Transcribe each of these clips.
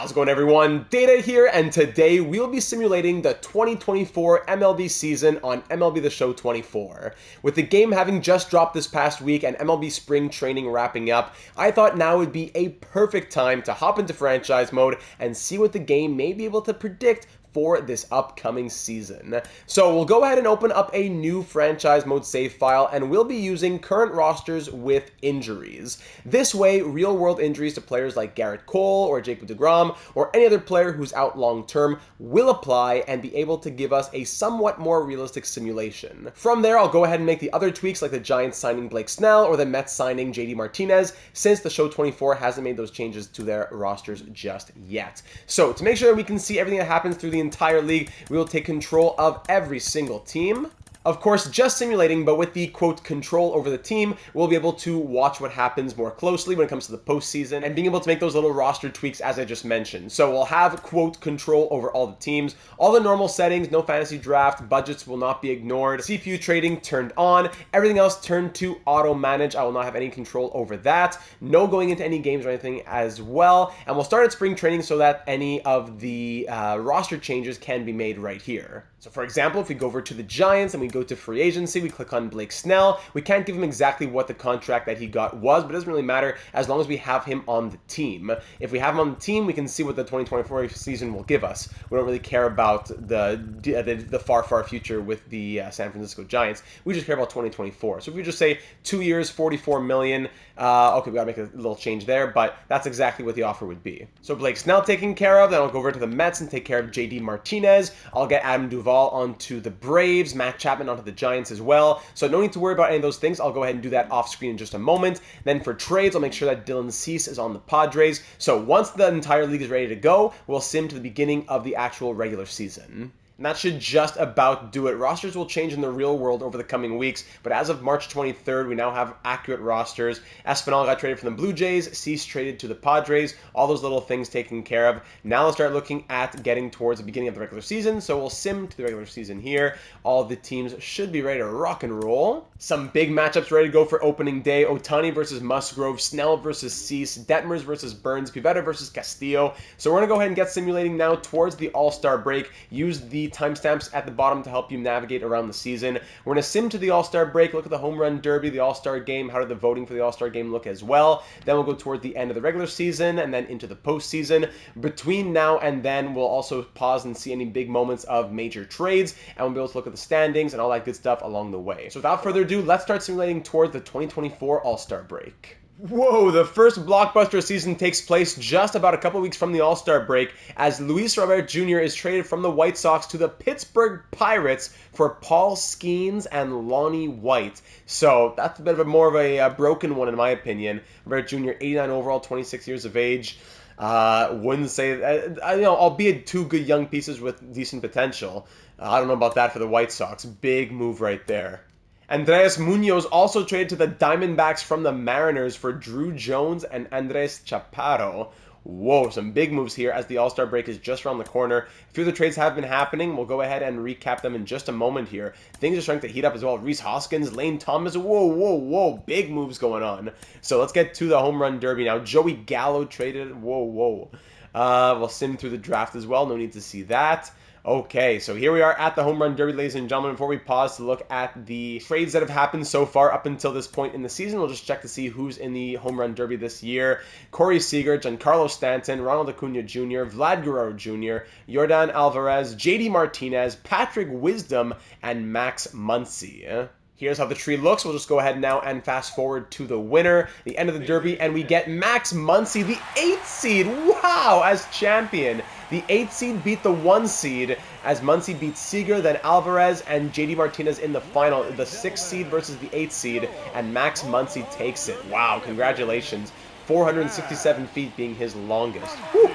How's it going, everyone? Data here, and today we'll be simulating the 2024 MLB season on MLB The Show 24. With the game having just dropped this past week and MLB spring training wrapping up, I thought now would be a perfect time to hop into franchise mode and see what the game may be able to predict for this upcoming season. So we'll go ahead and open up a new franchise mode save file, and we'll be using current rosters with injuries. This way, real world injuries to players like Garrett Cole or Jacob deGrom or any other player who's out long term will apply and be able to give us a somewhat more realistic simulation. From there, I'll go ahead and make the other tweaks like the Giants signing Blake Snell or the Mets signing JD Martinez, since the Show 24 hasn't made those changes to their rosters just yet. So to make sure that we can see everything that happens through the entire league, we will take control of every single team. Of course, just simulating, but with the, quote, control over the team, we'll be able to watch what happens more closely when it comes to the postseason and being able to make those little roster tweaks as I just mentioned. So we'll have, quote, control over all the teams, all the normal settings, no fantasy draft, budgets will not be ignored, CPU trading turned on, everything else turned to auto manage. I will not have any control over that. No going into any games or anything as well. And we'll start at spring training so that any of the roster changes can be made right here. So for example, if we go over to the Giants and we go to free agency, we click on Blake Snell. We can't give him exactly what the contract that he got was, but it doesn't really matter as long as we have him on the team. If we have him on the team, we can see what the 2024 season will give us. We don't really care about the far future with the San Francisco Giants. We just care about 2024. So if we just say 2 years, $44 million, okay, we gotta make a little change there, but that's exactly what the offer would be. So Blake Snell taken care of, then I'll go over to the Mets and take care of JD Martinez. I'll get Adam Duvall onto the Braves, Matt Chapman onto the Giants as well. So no need to worry about any of those things. I'll go ahead and do that off screen in just a moment. Then for trades, I'll make sure that Dylan Cease is on the Padres. So once the entire league is ready to go, we'll sim to the beginning of the actual regular season. And that should just about do it. Rosters will change in the real world over the coming weeks, but as of March 23rd, we now have accurate rosters. Espinal got traded from the Blue Jays, Cease traded to the Padres, all those little things taken care of. Now let's start looking at getting towards the beginning of the regular season, so we'll sim to the regular season here. All the teams should be ready to rock and roll. Some big matchups ready to go for opening day. Ohtani versus Musgrove, Snell versus Cease, Detmers versus Burns, Pivetta versus Castillo. So we're going to go ahead and get simulating now towards the All-Star break. Use the timestamps at the bottom to help you navigate around the season. We're going to sim to the All-Star break, look at the Home Run Derby, the All-Star game, how did the voting for the All-Star game look as well. Then we'll go toward the end of the regular season and then into the postseason. Between now and then, we'll also pause and see any big moments of major trades, and we'll be able to look at the standings and all that good stuff along the way. So without further ado, let's start simulating toward the 2024 All-Star break. Whoa, the first blockbuster season takes place just about a couple weeks from the All-Star break as Luis Robert Jr. is traded from the White Sox to the Pittsburgh Pirates for Paul Skeens and Lonnie White. So that's a bit of more of a broken one in my opinion. Robert Jr., 89 overall, 26 years of age. Wouldn't say, albeit two good young pieces with decent potential. I don't know about that for the White Sox. Big move right there. Andres Munoz also traded to the Diamondbacks from the Mariners for Drew Jones and Andres Chaparro. Whoa, some big moves here as the All-Star break is just around the corner. A few of the trades have been happening. We'll go ahead and recap them in just a moment here. Things are starting to heat up as well. Rhys Hoskins, Lane Thomas, whoa, big moves going on. So let's get to the Home Run Derby now. Joey Gallo traded, whoa. We'll sim through the draft as well. No need to see that. Okay, so here we are at the Home Run Derby, ladies and gentlemen. Before we pause to look at the trades that have happened so far up until this point in the season, we'll just check to see who's in the Home Run Derby this year. Corey Seager, Giancarlo Stanton, Ronald Acuna Jr., Vlad Guerrero Jr., Yordan Alvarez, JD Martinez, Patrick Wisdom, and Max Muncy. Here's how the tree looks. We'll just go ahead now and fast forward to the winner, the end of the Derby, and we get Max Muncy, the 8th seed, wow, as champion. The 8th seed beat the 1 seed as Muncy beats Seager, then Alvarez and JD Martinez in the final. The 6th seed versus the 8th seed, and Max Muncy takes it. Wow, congratulations. 467 feet being his longest. Whew.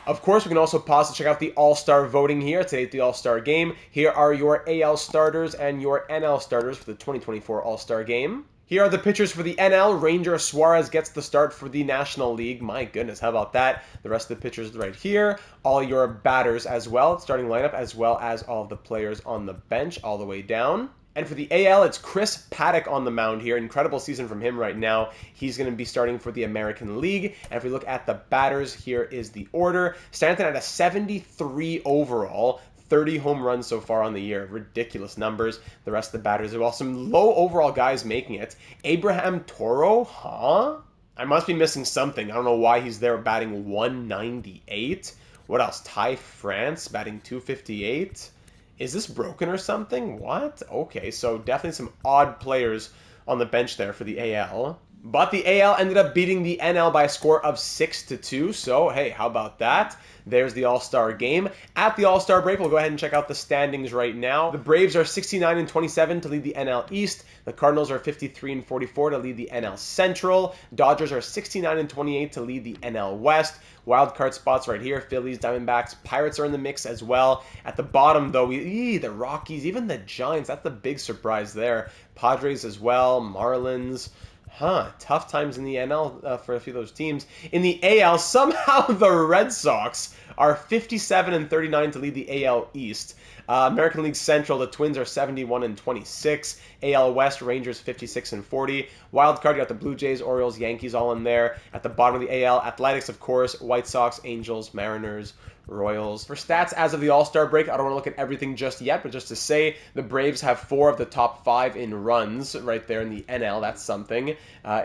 Of course, we can also pause to check out the All-Star voting here. Today at the All-Star Game. Here are your AL starters and your NL starters for the 2024 All-Star Game. Here are the pitchers for the NL. Ranger Suarez gets the start for the National League. My goodness, how about that? The rest of the pitchers right here. All your batters as well, starting lineup, as well as all of the players on the bench all the way down. And for the AL, it's Chris Paddock on the mound here. Incredible season from him right now. He's going to be starting for the American League. And if we look at the batters, here is the order. Stanton at a 73 overall. 30 home runs so far on the year. Ridiculous numbers. The rest of the batters as well. Some low overall guys making it. Abraham Toro, huh? I must be missing something. I don't know why he's there batting 198. What else? Ty France batting 258. Is this broken or something? What? Okay, so definitely some odd players on the bench there for the AL. But the AL ended up beating the NL by a score of 6-2. So, hey, how about that? There's the All-Star game. At the All-Star break, we'll go ahead and check out the standings right now. The Braves are 69-27 to lead the NL East. The Cardinals are 53-44 to lead the NL Central. Dodgers are 69-28 to lead the NL West. Wild card spots right here. Phillies, Diamondbacks, Pirates are in the mix as well. At the bottom, though, the Rockies, even the Giants, that's the big surprise there. Padres as well, Marlins. Tough times in the NL for a few of those teams. In the AL, somehow the Red Sox are 57-39 to lead the AL East. American League Central, the Twins are 71-26. AL West, Rangers 56-40. Wild card, you got the Blue Jays, Orioles, Yankees all in there. At the bottom of the AL, Athletics, of course, White Sox, Angels, Mariners, Royals. For stats as of the All-Star break, I don't want to look at everything just yet, but just to say, the Braves have 4 of the top 5 in runs right there in the NL. That's something.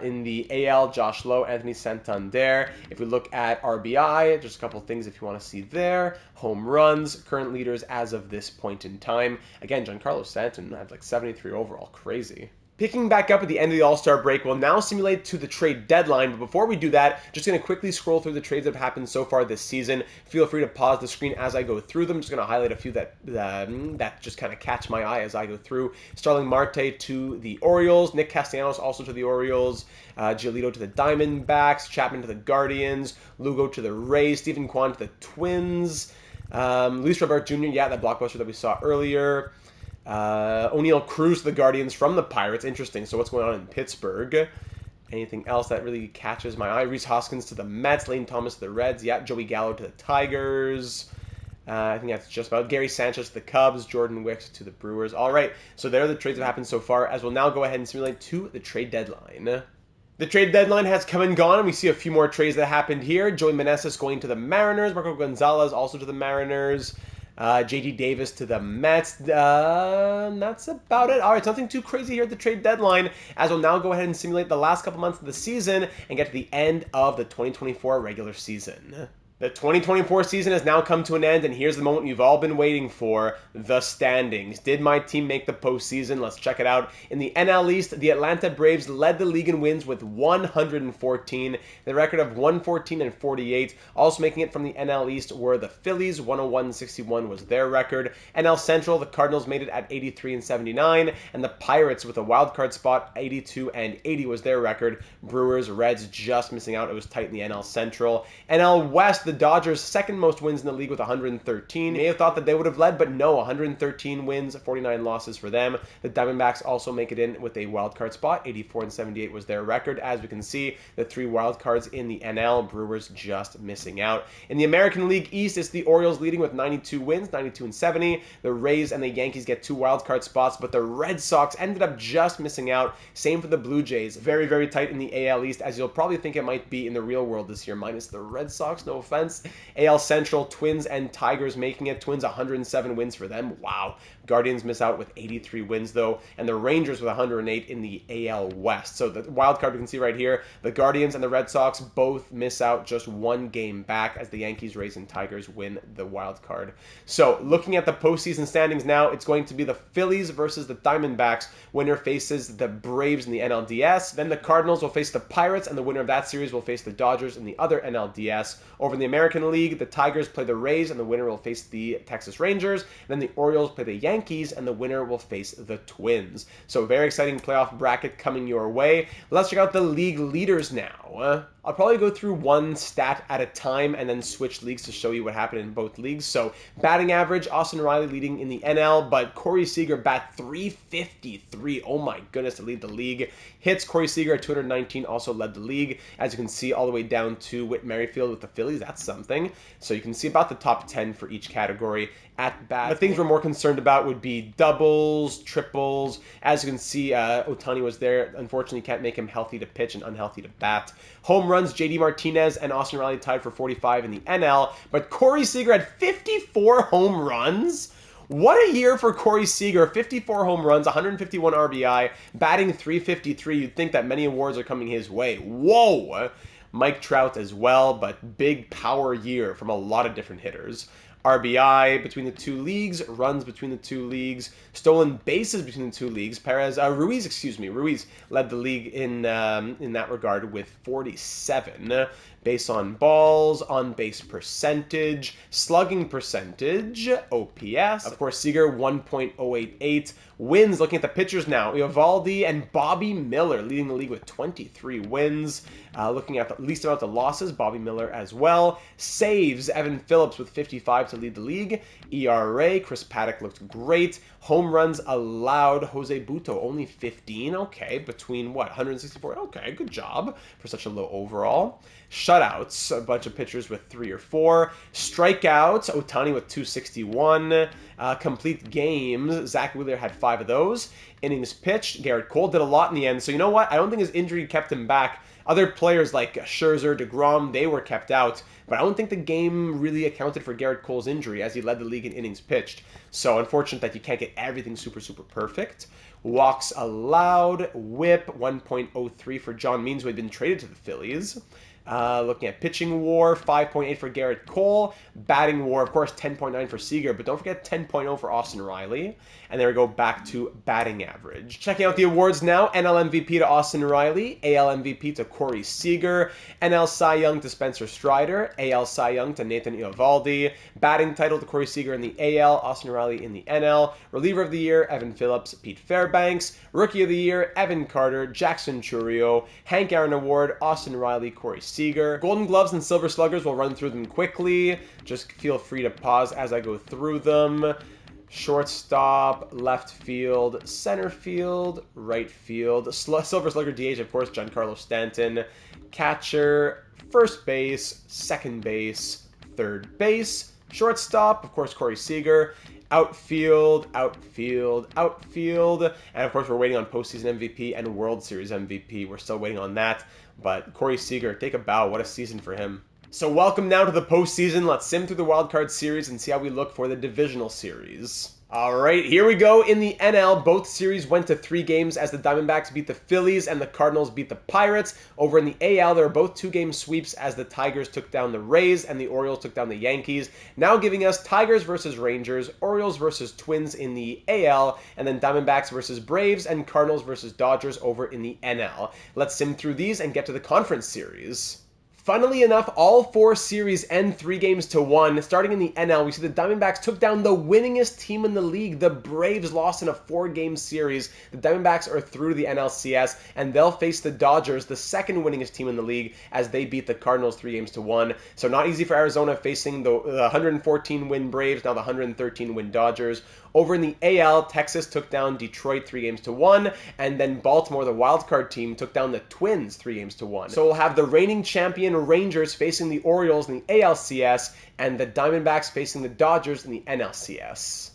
In the AL, Josh Lowe, Anthony Santander. If we look at RBI, just a couple things if you want to see there. Home runs, current leaders as of this point in time. Again, Giancarlo Stanton had like 73 overall. Crazy. Picking back up at the end of the All-Star break, we'll now simulate to the trade deadline. But before we do that, just going to quickly scroll through the trades that have happened so far this season. Feel free to pause the screen as I go through them. Just going to highlight a few that just kind of catch my eye as I go through. Starling Marte to the Orioles. Nick Castellanos also to the Orioles. Giolito to the Diamondbacks. Chapman to the Guardians. Lugo to the Rays. Stephen Kwan to the Twins. Luis Robert Jr., that blockbuster that we saw earlier. O'Neal Cruz to the Guardians from the Pirates. Interesting. So what's going on in Pittsburgh? Anything else that really catches my eye? Rhys Hoskins to the Mets. Lane Thomas to the Reds. Yeah, Joey Gallo to the Tigers. I think that's just about Gary Sanchez to the Cubs. Jordan Wicks to the Brewers. All right. So there are the trades that happened so far, as we'll now go ahead and simulate to the trade deadline. The trade deadline has come and gone, and we see a few more trades that happened here. Joey Meneses going to the Mariners. Marco Gonzalez also to the Mariners. J.D. Davis to the Mets. That's about it. All right, nothing too crazy here at the trade deadline, as we'll now go ahead and simulate the last couple months of the season and get to the end of the 2024 regular season. The 2024 season has now come to an end, and here's the moment you've all been waiting for, the standings. Did my team make the postseason? Let's check it out. In the NL East, the Atlanta Braves led the league in wins with 114. The record of 114-48. Also making it from the NL East were the Phillies. 101-61 was their record. NL Central, the Cardinals made it at 83-79, and the Pirates with a wild card spot, 82-80 was their record. Brewers, Reds just missing out. It was tight in the NL Central. NL West, the Dodgers' second most wins in the league with 113. May have thought that they would have led, but no, 113 wins, 49 losses for them. The Diamondbacks also make it in with a wild card spot. 84-78 was their record. As we can see, the 3 wild cards in the NL, Brewers just missing out. In the American League East, it's the Orioles leading with 92 wins, 92-70. The Rays and the Yankees get 2 wild card spots, but the Red Sox ended up just missing out. Same for the Blue Jays. Very, very tight in the AL East, as you'll probably think it might be in the real world this year, minus the Red Sox, no offense. AL Central, Twins and Tigers making it. Twins 107 wins for them. Wow. Guardians miss out with 83 wins though, and the Rangers with 108 in the AL West. So the wild card we can see right here, the Guardians and the Red Sox both miss out just 1 game back, as the Yankees, Rays, and Tigers win the wild card. So looking at the postseason standings now, it's going to be the Phillies versus the Diamondbacks. Winner faces the Braves in the NLDS. Then the Cardinals will face the Pirates, and the winner of that series will face the Dodgers in the other NLDS. Over in the American League, the Tigers play the Rays, and the winner will face the Texas Rangers. Then the Orioles play the Yankees, and the winner will face the Twins. So very exciting playoff bracket coming your way. Let's check out the league leaders now. I'll probably go through one stat at a time and then switch leagues to show you what happened in both leagues. So batting average, Austin Riley leading in the NL, but Corey Seager bat 353. Oh my goodness, to lead the league. Hits, Corey Seager at 219 also led the league. As you can see, all the way down to Whit Merrifield with the Phillies. that's something. So you can see about the top 10 for each category at bat. The things we're more concerned about would be doubles, triples. As you can see, Ohtani was there. Unfortunately, can't make him healthy to pitch and unhealthy to bat. Home runs, JD Martinez and Austin Riley tied for 45 in the NL, but Corey Seager had 54 home runs. What a year for Corey Seager. 54 home runs, 151 RBI, batting .353. You'd think that many awards are coming his way. Whoa! Mike Trout as well, but big power year from a lot of different hitters. RBI between the two leagues, runs between the two leagues, stolen bases between the two leagues. Ruiz led the league in that regard with 47. Base on balls, on base percentage, slugging percentage, OPS. Of course, Seager 1.088. Wins, looking at the pitchers now, Eovaldi and Bobby Miller leading the league with 23 wins. Looking at the least amount of losses, Bobby Miller as well. Saves, Evan Phillips with 55 to lead the league. ERA, Chris Paddock looked great. Home runs allowed, Jose Butto only 15. Okay, between what, 164? Okay, good job for such a low overall. Shutouts, a bunch of pitchers with 3 or 4. Strikeouts, Ohtani with 261. Complete games, Zach Wheeler had 5 of those. Innings pitched, Garrett Cole did a lot in the end. So you know what? I don't think his injury kept him back. Other players like Scherzer, DeGrom, they were kept out. But I don't think the game really accounted for Garrett Cole's injury as he led the league in innings pitched. So unfortunate that you can't get everything super perfect. Walks allowed, whip 1.03 for John Means, who had been traded to the Phillies. Looking at pitching WAR, 5.8 for Garrett Cole. Batting WAR, of course, 10.9 for Seager, but don't forget 10.0 for Austin Riley. And then we go back to batting average. Checking out the awards now, NL MVP to Austin Riley, AL MVP to Corey Seager, NL Cy Young to Spencer Strider, AL Cy Young to Nathan Eovaldi, batting title to Corey Seager in the AL, Austin Riley in the NL, reliever of the year, Evan Phillips, Pete Fairbanks, rookie of the year, Evan Carter, Jackson Chourio, Hank Aaron Award, Austin Riley, Corey Seager. Golden Gloves and Silver Sluggers, we'll run through them quickly. Just feel free to pause as I go through them. Shortstop, left field, center field, right field. Silver Slugger DH, of course, Giancarlo Stanton. Catcher, first base, second base, third base. Shortstop, of course, Corey Seager. Outfield, outfield, outfield. And of course, we're waiting on postseason MVP and World Series MVP. We're still waiting on that. But Corey Seager, take a bow. What a season for him. So welcome now to the postseason. Let's sim through the wildcard series and see how we look for the divisional series. All right, here we go. In the NL, both series went to 3 games as the Diamondbacks beat the Phillies and the Cardinals beat the Pirates. Over in the AL, there were both 2-game sweeps as the Tigers took down the Rays and the Orioles took down the Yankees. Now giving us Tigers versus Rangers, Orioles versus Twins in the AL, and then Diamondbacks versus Braves and Cardinals versus Dodgers over in the NL. Let's sim through these and get to the conference series. Funnily enough, all 4 series end 3-1. Starting in the NL, we see the Diamondbacks took down the winningest team in the league. The Braves lost in a 4-game series. The Diamondbacks are through the NLCS, and they'll face the Dodgers, the second winningest team in the league, as they beat the Cardinals 3-1. So not easy for Arizona facing the 114-win Braves, now the 113-win Dodgers. Over in the AL, Texas took down Detroit 3-1, and then Baltimore, the wildcard team, took down the Twins 3-1. So we'll have the reigning champion Rangers facing the Orioles in the ALCS, and the Diamondbacks facing the Dodgers in the NLCS.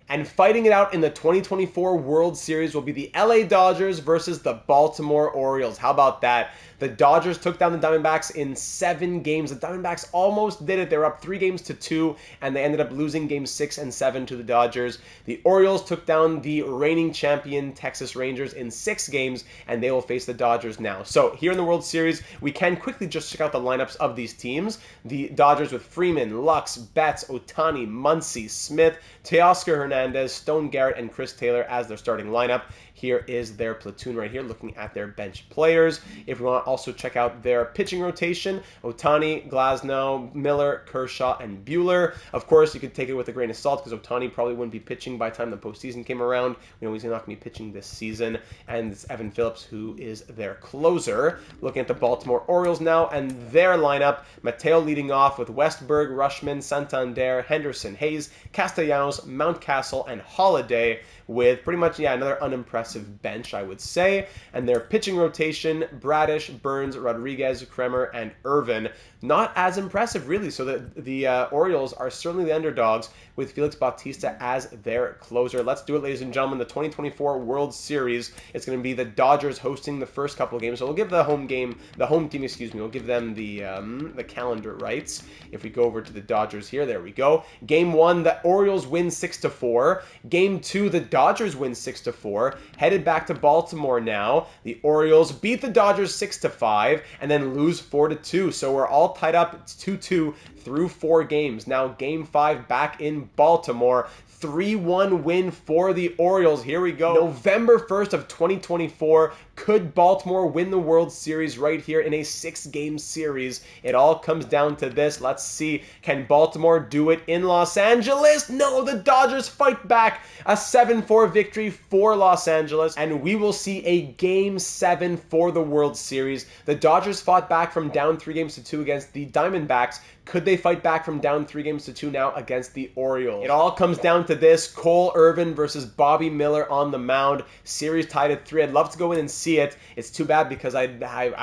And fighting it out in the 2024 World Series will be the LA Dodgers versus the Baltimore Orioles. How about that? The Dodgers took down the Diamondbacks in 7 games. The Diamondbacks almost did it. They were up 3-2, and they ended up losing games 6 and 7 to the Dodgers. The Orioles took down the reigning champion Texas Rangers in 6 games, and they will face the Dodgers now. So here in the World Series, we can quickly just check out the lineups of these teams. The Dodgers with Freeman, Lux, Betts, Ohtani, Muncy, Smith, Teoscar Hernandez, Stone Garrett, and Chris Taylor as their starting lineup. Here is their platoon right here, looking at their bench players. If we want to also check out their pitching rotation, Ohtani, Glasnow, Miller, Kershaw, and Buehler. Of course, you could take it with a grain of salt because Ohtani probably wouldn't be pitching by the time the postseason came around. We know he's not going to be pitching this season. And it's Evan Phillips who is their closer. Looking at the Baltimore Orioles now and their lineup, Mateo leading off with Westberg, Rushman, Santander, Henderson, Hayes, Castellanos, Mountcastle, and Holiday, with pretty much, another unimpressive impressive bench, I would say. And their pitching rotation, Bradish, Burns, Rodriguez, Kremer, and Irvin, not as impressive, really. So the Orioles are certainly the underdogs with Felix Bautista as their closer. Let's do it, ladies and gentlemen. The 2024 World Series, it's going to be the Dodgers hosting the first couple of games. So we'll give the home team, we'll give them the calendar rights. If we go over to the Dodgers here, there we go. Game 1, the Orioles win 6-4. Game 2, the Dodgers win 6-4. Headed back to Baltimore now. The Orioles beat the Dodgers 6-5 and then lose 4-2. So we're all tied up. It's 2-2 through 4 games. Now Game 5 back in Baltimore. 3-1 win for the Orioles. Here we go. November 1st of 2024. Could Baltimore win the World Series right here in a 6-game series? It all comes down to this. Let's see. Can Baltimore do it in Los Angeles? No, the Dodgers fight back. A 7-4 victory for Los Angeles. And we will see a Game 7 for the World Series. The Dodgers fought back from down 3-2 against the Diamondbacks. Could they fight back from down 3-2 now against the Orioles? It all comes down to this. Cole Irvin versus Bobby Miller on the mound. Series tied at 3. I'd love to go in and see it. It's too bad because I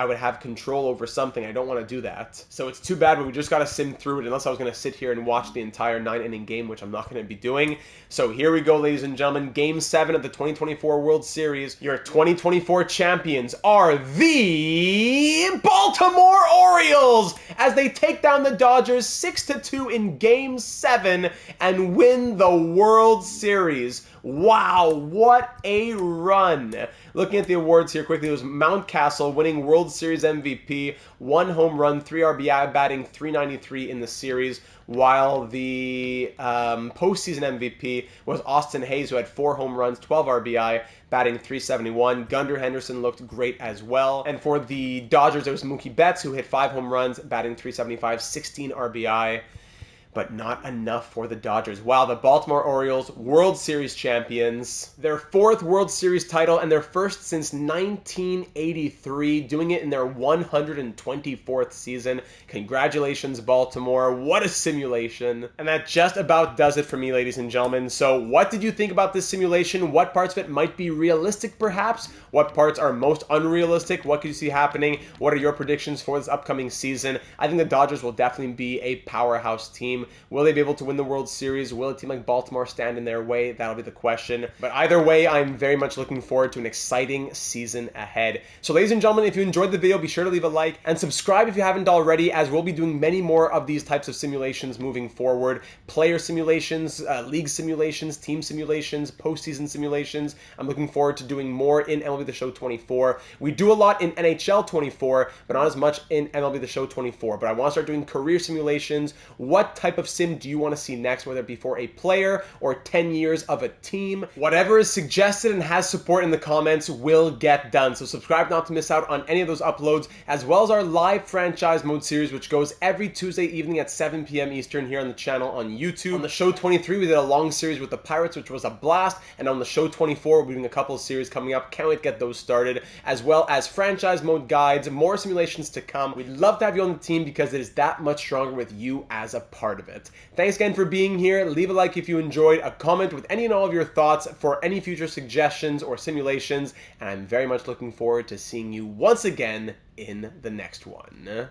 would have control over something. I don't want to do that. So it's too bad, but we just got to sim through it unless I was going to sit here and watch the entire 9-inning game, which I'm not going to be doing. So here we go, ladies and gentlemen. Game 7 of the 2024 World Series. Your 2024 champions are the Baltimore Orioles as they take down the Dodgers 6-2 in Game 7 and win the World Series. Wow, what a run. Looking at the awards here quickly, it was Mountcastle winning World Series MVP, 1 home run, 3 RBI, batting .393 in the series, while the postseason MVP was Austin Hayes, who had 4 home runs, 12 RBI, batting .371. Gunnar Henderson looked great as well. And for the Dodgers, it was Mookie Betts, who hit 5 home runs, batting .375, 16 RBI. But not enough for the Dodgers. Wow, the Baltimore Orioles, World Series champions. Their 4th World Series title and their first since 1983, doing it in their 124th season. Congratulations, Baltimore. What a simulation. And that just about does it for me, ladies and gentlemen. So what did you think about this simulation? What parts of it might be realistic, perhaps? What parts are most unrealistic? What could you see happening? What are your predictions for this upcoming season? I think the Dodgers will definitely be a powerhouse team. Will they be able to win the World Series? Will a team like Baltimore stand in their way? That'll be the question. But either way, I'm very much looking forward to an exciting season ahead. So ladies and gentlemen, if you enjoyed the video, be sure to leave a like and subscribe if you haven't already, as we'll be doing many more of these types of simulations moving forward. Player simulations, league simulations, team simulations, postseason simulations. I'm looking forward to doing more in MLB The Show 24. We do a lot in NHL 24, but not as much in MLB The Show 24. But I want to start doing career simulations. What type of sim do you want to see next, whether it be for a player or 10 years of a team? Whatever is suggested and has support in the comments will get done. So subscribe not to miss out on any of those uploads, as well as our live franchise mode series, which goes every Tuesday evening at 7 p.m. Eastern here on the channel on YouTube. On the show 23, we did a long series with the Pirates, which was a blast. And on the show 24, we're doing a couple of series coming up. Can't wait to get those started, as well as franchise mode guides, more simulations to come. We'd love to have you on the team because it is that much stronger with you as a part of it. Thanks again for being here. Leave a like if you enjoyed, a comment with any and all of your thoughts for any future suggestions or simulations, and I'm very much looking forward to seeing you once again in the next one.